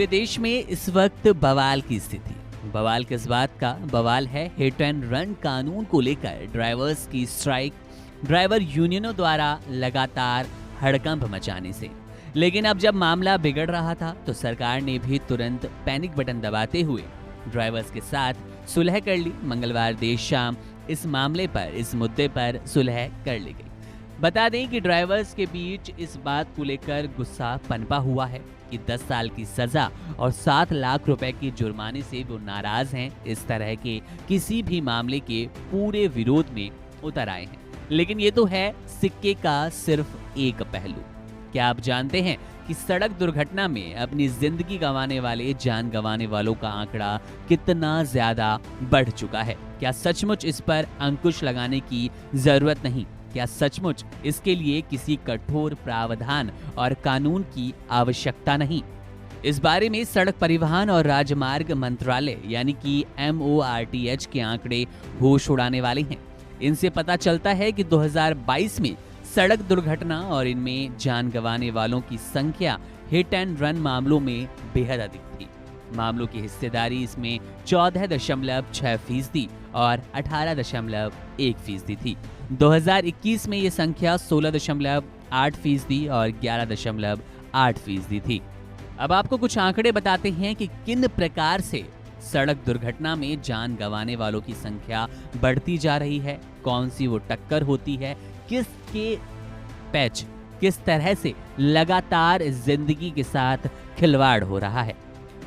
पूरे देश में इस वक्त बवाल की स्थिति। बवाल किस बात का? बवाल है हिट एंड रन कानून को लेकर ड्राइवर्स की स्ट्राइक, ड्राइवर यूनियनों द्वारा लगातार हड़कंप मचाने से। लेकिन अब जब मामला बिगड़ रहा था तो सरकार ने भी तुरंत पैनिक बटन दबाते हुए ड्राइवर्स के साथ सुलह कर ली। मंगलवार देर शाम इस मामले पर, इस मुद्दे पर सुलह कर ली गई। बता दें कि ड्राइवर्स के बीच इस बात को लेकर गुस्सा पनपा हुआ है कि 10 साल की सजा और 7 लाख रुपए के जुर्माने से वो नाराज हैं। इस तरह के किसी भी मामले के पूरे विरोध में उतर आए हैं। लेकिन ये तो है सिक्के का सिर्फ एक पहलू। क्या आप जानते हैं कि सड़क दुर्घटना में अपनी जिंदगी गंवाने वाले, जान गंवाने वालों का आंकड़ा कितना ज्यादा बढ़ चुका है? क्या सचमुच इस पर अंकुश लगाने की जरूरत नहीं? क्या सचमुच इसके लिए किसी कठोर प्रावधान और कानून की आवश्यकता नहीं? इस बारे में सड़क परिवहन और राजमार्ग मंत्रालय यानी कि MORTH के आंकड़े होश उड़ाने वाले हैं। इनसे पता चलता है कि 2022 में सड़क दुर्घटना और इनमें जान गंवाने वालों की संख्या हिट एंड रन मामलों में बेहद अधिक थी। मामलों की हिस्सेदारी इसमें 14.6% और 18.1% थी। 2021 में ये संख्या 16.8% और 11.8% थी। अब आपको कुछ आंकड़े बताते हैं कि किन प्रकार से सड़क दुर्घटना में जान गंवाने वालों की संख्या बढ़ती जा रही है। कौन सी वो टक्कर होती है, किसके पैच किस तरह से लगातार जिंदगी के साथ खिलवाड़ हो रहा है।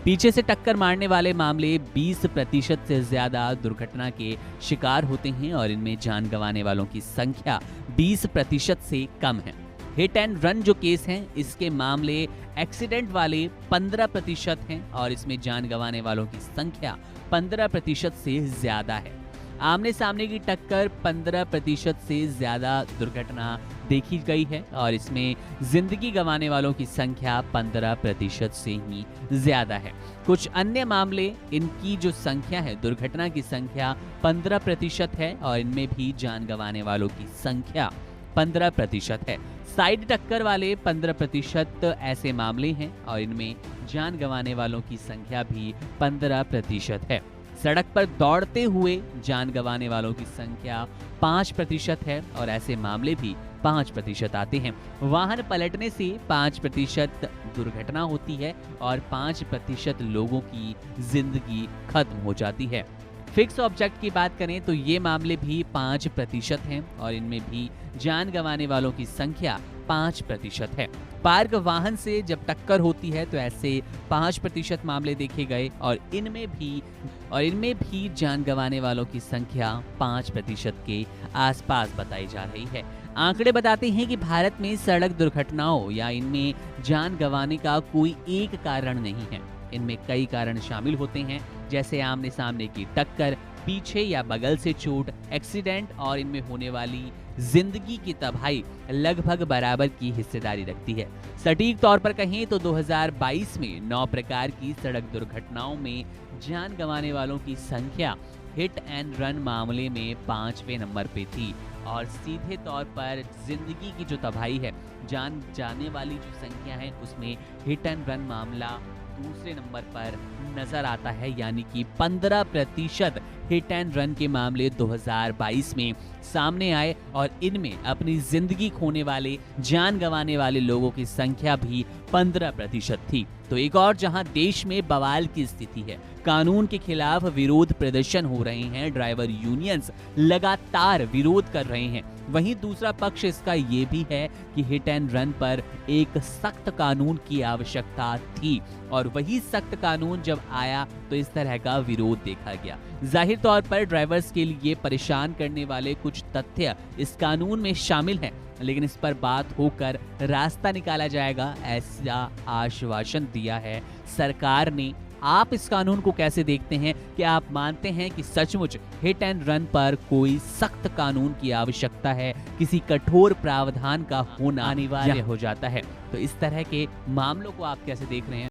पीछे से टक्कर मारने वाले मामले 20% से ज्यादा दुर्घटना के शिकार होते हैं और इनमें जान गंवाने वालों की संख्या 20% से कम है। हिट एंड रन जो केस हैं, इसके मामले एक्सीडेंट वाले 15% हैं और इसमें जान गंवाने वालों की संख्या 15% से ज्यादा है। आमने सामने की टक्कर 15% से ज्यादा दुर्घटना देखी गई है और इसमें जिंदगी गंवाने वालों की संख्या 15% से ही ज्यादा है। कुछ अन्य मामले, इनकी जो संख्या है, दुर्घटना की संख्या 15% है और इनमें भी जान गंवाने वालों की संख्या 15% है। साइड टक्कर वाले 15% ऐसे मामले हैं और इनमें जान गंवाने वालों की संख्या भी 15% है। सड़क पर दौड़ते हुए जान गंवाने वालों की संख्या 5% है और ऐसे मामले भी 5% आते हैं। वाहन पलटने से 5% दुर्घटना होती है और 5% लोगों की जिंदगी खत्म हो जाती है। फिक्स ऑब्जेक्ट की बात करें तो ये मामले भी 5% हैं और इनमें भी जान गंवाने वालों की संख्या 5% है। पार्क वाहन से जब टक्कर होती है तो ऐसे 5% मामले देखे गए और इनमें भी जान गंवाने वालों की संख्या 5% के आसपास बताई जा रही है। आंकड़े बताते हैं कि भारत में सड़क दुर्घटनाओं या इनमें जान गंवाने का कोई एक कारण नहीं है। इनमें कई कारण शामिल होते हैं, जैसे आमने सामने की टक्कर, पीछे या बगल से चोट, एक्सीडेंट और इनमें होने वाली जिंदगी की तबाही लगभग बराबर की हिस्सेदारी रखती है। सटीक तौर पर कहें तो 2022 में 9 प्रकार की सड़क दुर्घटनाओं में जान गंवाने वालों की संख्या हिट एंड रन मामले में 5वें नंबर पे थी और सीधे तौर पर जिंदगी की जो तबाही है, जान जाने वाली जो संख्या है, उसमें हिट एंड रन मामला दूसरे नंबर पर नजर आता है। यानी कि 15% हिट एंड रन के मामले 2022 में सामने आए और इनमें अपनी जिंदगी खोने वाले, जान गंवाने वाले लोगों की संख्या भी 15% थी। तो एक और जहां देश में बवाल की स्थिति है, कानून के खिलाफ विरोध प्रदर्शन हो रहे हैं, ड्राइवर यूनियंस लगातार विरोध कर रहे हैं, वहीं दूसरा पक्ष इसका ये भी है कि हिट एंड रन पर एक सख्त कानून की आवश्यकता थी और वही सख्त कानून जब आया तो इस तरह का विरोध देखा गया। जाहिर तौर पर ड्राइवर्स के लिए परेशान करने वाले कुछ तथ्य इस कानून में शामिल हैं, लेकिन इस पर बात होकर रास्ता निकाला जाएगा, ऐसा आश्वासन दिया है सरकार ने। आप इस कानून को कैसे देखते हैं? क्या आप मानते हैं कि सचमुच हिट एंड रन पर कोई सख्त कानून की आवश्यकता है, किसी कठोर प्रावधान का होना अनिवार्य हो जाता है? तो इस तरह के मामलों को आप कैसे देख रहे हैं?